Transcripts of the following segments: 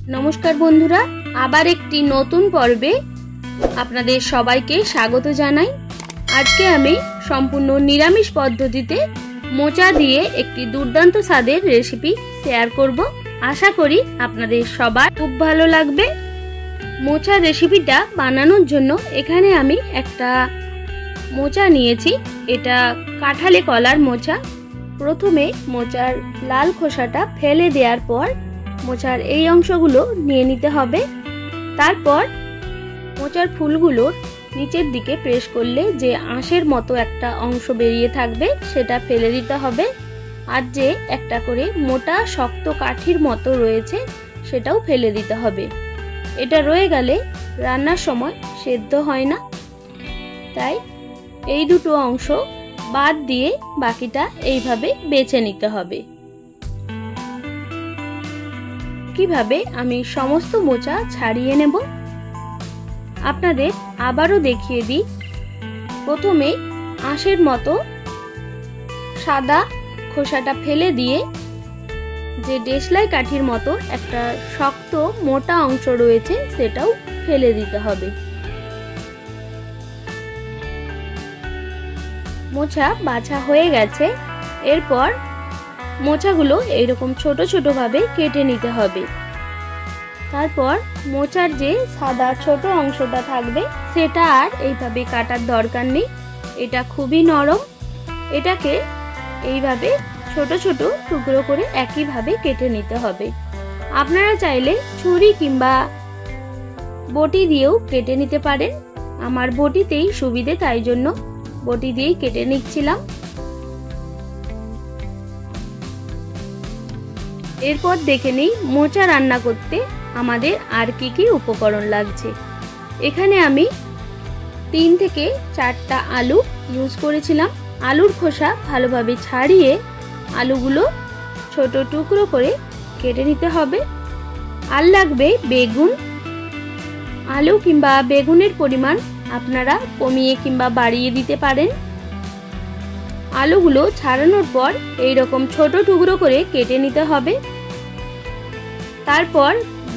नमस्कार बंधुरा आबार एकटी नतून पर्वे आपनादेर सबाइके स्वागत जानाई। आजके आमी सम्पूर्ण निरामिष पद्धतिते मोचा दिए एकटी दुर्दान्त स्वादेर रेसिपि शेयर करब। आशा करी आपनादेर सबार खूब भालो लागबे। मोचा रेसिपिटा बानानोर जोन्नो एखाने आमी एकटा मोचा नियेछि। एटा काठाले कलार मोचा। प्रथमे मोचार लाल खोसाटा फेले देওয়ার पर मोचार এই অংশগুলো নিয়ে নিতে হবে। তারপর মোচার ফুলগুলোর নিচের দিকে প্রেস করলে যে আঁশের মতো একটা অংশ বেরিয়ে থাকবে সেটা ফেলে দিতে হবে। আর যে একটা করে মোটা শক্ত কাঠির মতো রয়েছে সেটাও ফেলে দিতে হবে। এটা রয়ে গেলে রান্নার সময় সেদ্ধ হয় না। তাই এই দুটো অংশ বাদ দিয়ে বাকিটা এইভাবে বেছে নিতে হবে। কিভাবে আমি সমস্ত মোচা ছাড়িয়ে নেব আপনাদের আবারও দেখিয়ে দিই। প্রথমে আঁশের মতো সাদা খোসাটা ফেলে দিয়ে যে দেশলাই কাঠির মতো একটা শক্ত মোটা অংশ রয়েছে সেটাও ফেলে দিতে হবে। মোচা বাছা হয়ে গেছে। এরপর মোচাগুলো এইরকম ছোট ছোট ভাবে কেটে নিতে হবে। তারপর মোচার যে সাদা ছোট অংশটা থাকবে সেটা আর এইভাবে কাটার দরকার নেই। এটা খুবই নরম। এটাকে এইভাবে ছোট ছোট টুকরো করে একইভাবে কেটে নিতে হবে। আপনারা চাইলে ছুরি কিংবা বটি দিয়েও কেটে নিতে পারেন। আমার বটিতেই সুবিধে, তাই জন্য বটি দিয়েই কেটে নিচ্ছিলাম। এরপর দেখে নেই মোচা রান্না করতে আমাদের আর কি কি উপকরণ লাগছে। এখানে আমি 3 থেকে 4টা আলু ইউজ করেছিলাম। আলুর খোসা ভালোভাবে ছাড়িয়ে আলুগুলো ছোট টুকরো করে কেটে নিতে হবে। আর লাগবে বেগুন। আলু কিংবা বেগুনের পরিমাণ আপনারা কমিয়ে কিংবা বাড়িয়ে দিতে পারেন। আলুগুলো ছাড়ানোর পর এইরকম ছোট টুকরো করে কেটে নিতে হবে। তারপর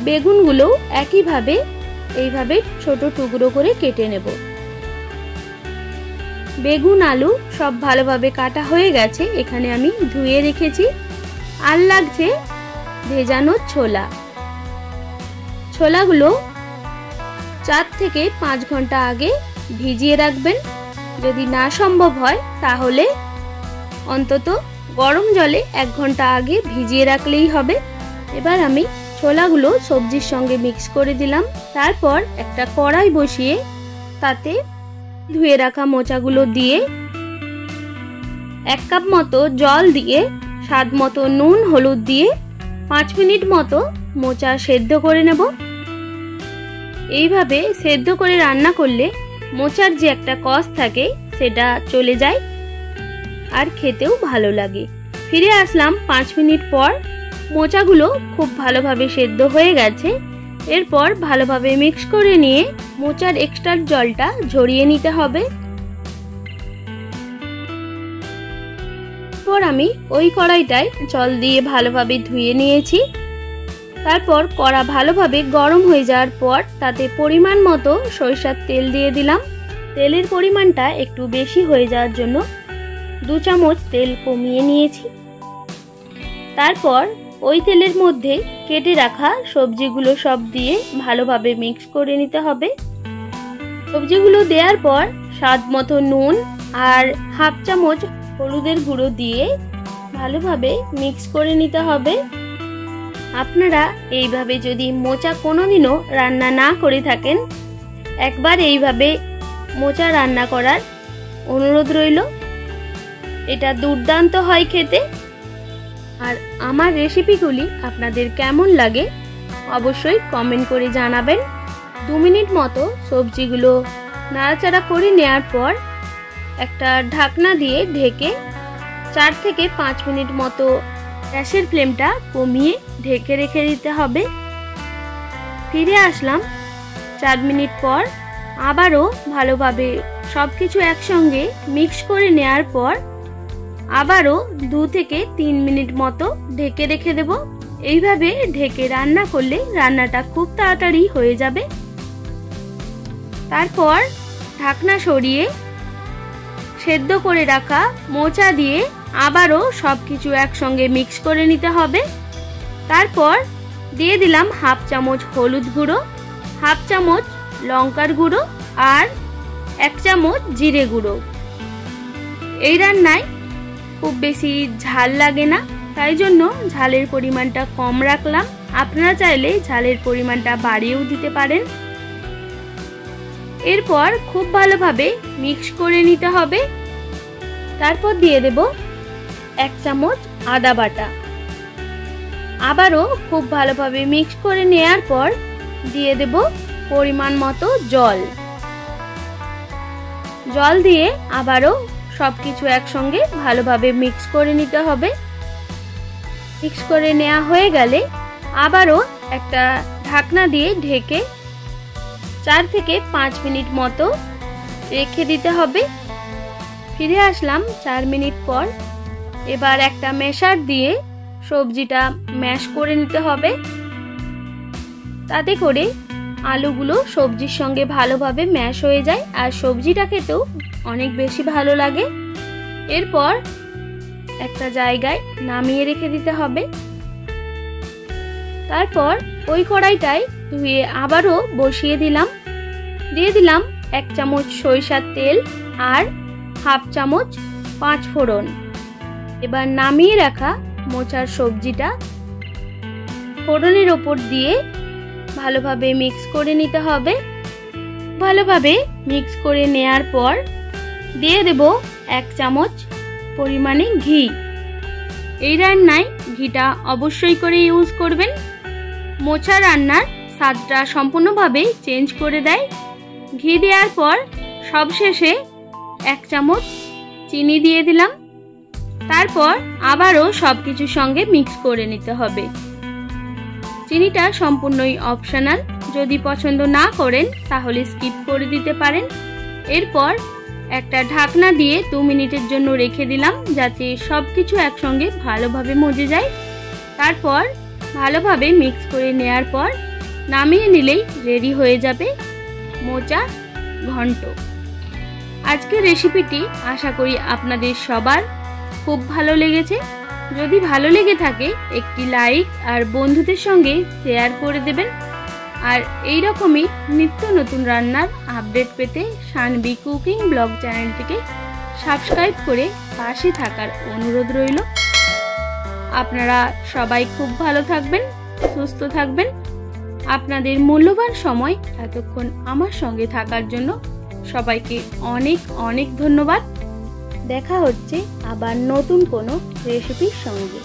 বেগুনগুলো একইভাবে এইভাবে ছোট টুকরো করে কেটে নেব। বেগুন আলু সব ভালোভাবে কাটা হয়ে গেছে। এখানে আমি ধুয়ে রেখেছি। আর লাগছে ভেজানো ছোলা। ছোলাগুলো 4 থেকে 5 ঘন্টা আগে ভিজিয়ে রাখবেন। যদি না সম্ভব হয় তাহলে অন্তত গরম জলে 1 ঘন্টা আগে ভিজিয়ে রাখলেই হবে। এবার আমি ছোলাগুলো সবজির সঙ্গে মিক্স করে দিলাম। তারপর একটা কড়াই বসিয়ে তাতে ধুয়ে রাখা মোচাগুলো দিয়ে 1 কাপ মতো জল দিয়ে স্বাদ মতো নুন হলুদ দিয়ে 5 মিনিট মতো মোচা সেদ্ধ করে নেব। এইভাবে সেদ্ধ করে রান্না করলে মোচার যে একটা কষ থাকে সেটা চলে যায় আর খেতেও ভালো লাগে। ফিরে আসলাম 5 মিনিট পর। মোচাগুলো খুব ভালোভাবে সেদ্ধ হয়ে গেছে। এরপর ভালোভাবে মিক্স করে নিয়ে মোচার এক্সট্রা জলটা ঝরিয়ে নিতে হবে। এরপর আমি ওই কড়াইটায় জল দিয়ে ভালোভাবে ধুয়ে নিয়েছি। তারপর কড়া ভালোভাবে গরম হয়ে যাওয়ার পর তাতে পরিমাণ মতো সরিষার তেল দিয়ে দিলাম। তেলের পরিমাণটা একটু বেশি হয়ে যাওয়ার জন্য 2 চামচ তেল কমিয়ে নিয়েছি। তারপর ওই তেলের মধ্যে কেটে রাখা সবজিগুলো সব দিয়ে ভালোভাবে মিক্স করে নিতে হবে। সবজিগুলো দেওয়ার পর স্বাদ মতো নুন আর হাফ চামচ হলুদের গুঁড়ো দিয়ে ভালোভাবে মিক্স করে নিতে হবে। আপনারা এইভাবে যদি মোচা কোনোদিনও রান্না না করে থাকেন একবার এইভাবে মোচা রান্না করার অনুরোধ রইল। এটা দুর্দান্ত হয় খেতে। আর আমার রেসিপিগুলি আপনাদের কেমন লাগে অবশ্যই কমেন্ট করে জানাবেন। 2 মিনিট মতো সবজিগুলো নাড়াচাড়া করে নেওয়ার পর একটা ঢাকনা দিয়ে ঢেকে 4 থেকে 5 মিনিট মতো গ্যাসের ফ্লেমটা কমিয়ে ঢেকে রেখে দিতে হবে। ফিরে আসলাম 4 মিনিট পর। আবারও ভালোভাবে সবকিছু একসঙ্গে মিক্স করে নেওয়ার পর আবারও 2 থেকে 3 মিনিট মতো ঢেকে রেখে দেব। এইভাবে ঢেকে রান্না করলে রান্নাটা খুব তাড়াতাড়ি হয়ে যাবে। তারপর ঢাকনা সরিয়ে সেদ্ধ করে রাখা মোচা দিয়ে আবারও সব কিছু একসঙ্গে মিক্স করে নিতে হবে। তারপর দিয়ে দিলাম হাফ চামচ হলুদ গুঁড়ো, হাফ চামচ লঙ্কার গুঁড়ো আর 1 চামচ জিরে গুঁড়ো। এই রান্নায় খুব বেশি ঝাল লাগে না, তাই জন্য ঝালের পরিমাণটা কম রাখলাম। আপনারা চাইলে ঝালের পরিমাণটা বাড়িয়েও দিতে পারেন। এরপর খুব ভালোভাবে মিক্স করে নিতে হবে। তারপর দিয়ে দেব 1 চামচ আদা বাটা। আবারও খুব ভালোভাবে মিক্স করে নেওয়ার পর দিয়ে দেব পরিমাণ মতো জল। জল দিয়ে আবারও সবকিছু একসঙ্গে ভালোভাবে মিক্স করে নিতে হবে। মিক্স করে নেওয়া হয়ে গেলে আবারও একটা ঢাকনা দিয়ে ঢেকে 4 থেকে 5 মিনিট মতো রেখে দিতে হবে। ফিরে আসলাম 4 মিনিট পর। এবার একটা ম্যাশার দিয়ে সবজিটা ম্যাশ করে নিতে হবে, তাতে করে আলুগুলো সবজির সঙ্গে ভালোভাবে ম্যাশ হয়ে যায় আর সবজিটা খেতেও অনেক বেশি ভালো লাগে। এরপর একটা জায়গায় নামিয়ে রেখে দিতে হবে। তারপর ওই কড়াইটায় ধুয়ে আবারও বসিয়ে দিলাম। দিয়ে দিলাম 1 চামচ সরিষার তেল আর হাফ চামচ 5 ফোড়ন। এবার নামিয়ে রাখা মোচার সবজিটা ফোড়নের ওপর দিয়ে ভালোভাবে মিক্স করে নিতে হবে। ভালোভাবে মিক্স করে নেয়ার পর দিয়ে দেব 1 চামচ পরিমাণে ঘি। এই রান্নায় ঘিটা অবশ্যই করে ইউজ করবেন। মোচা রান্নার স্বাদটা সম্পূর্ণভাবে চেঞ্জ করে দেয়। ঘি দেওয়ার পর সবশেষে 1 চামচ চিনি দিয়ে দিলাম। তারপর আবারও সবকিছুর সঙ্গে মিক্স করে নিতে হবে। চিনিটা সম্পূর্ণই অপশনাল, যদি পছন্দ না করেন তাহলে স্কিপ করে দিতে পারেন। এরপর একটা ঢাকনা দিয়ে 2 মিনিটের জন্য রেখে দিলাম, যাতে সবকিছু একসঙ্গে ভালোভাবে মজে যায়। তারপর ভালোভাবে মিক্স করে নেওয়ার পর নামিয়ে নিলেই রেডি হয়ে যাবে মোচা ঘন্ট। আজকের রেসিপিটি আশা করি আপনাদের সবার খুব ভালো লেগেছে। যদি ভালো লেগে থাকে একটি লাইক আর বন্ধুদের সঙ্গে শেয়ার করে দেবেন। আর এই রকমই নিত্য নতুন রান্নার আপডেট পেতে সানভি কুকিং ব্লগ চ্যানেলটিকে সাবস্ক্রাইব করে পাশে থাকার অনুরোধ রইল। আপনারা সবাই খুব ভালো থাকবেন, সুস্থ থাকবেন। আপনাদের মূল্যবান সময় এতক্ষণ আমার সঙ্গে থাকার জন্য সবাইকে অনেক অনেক ধন্যবাদ। দেখা হচ্ছে আবার নতুন কোনো রেসিপির সঙ্গে।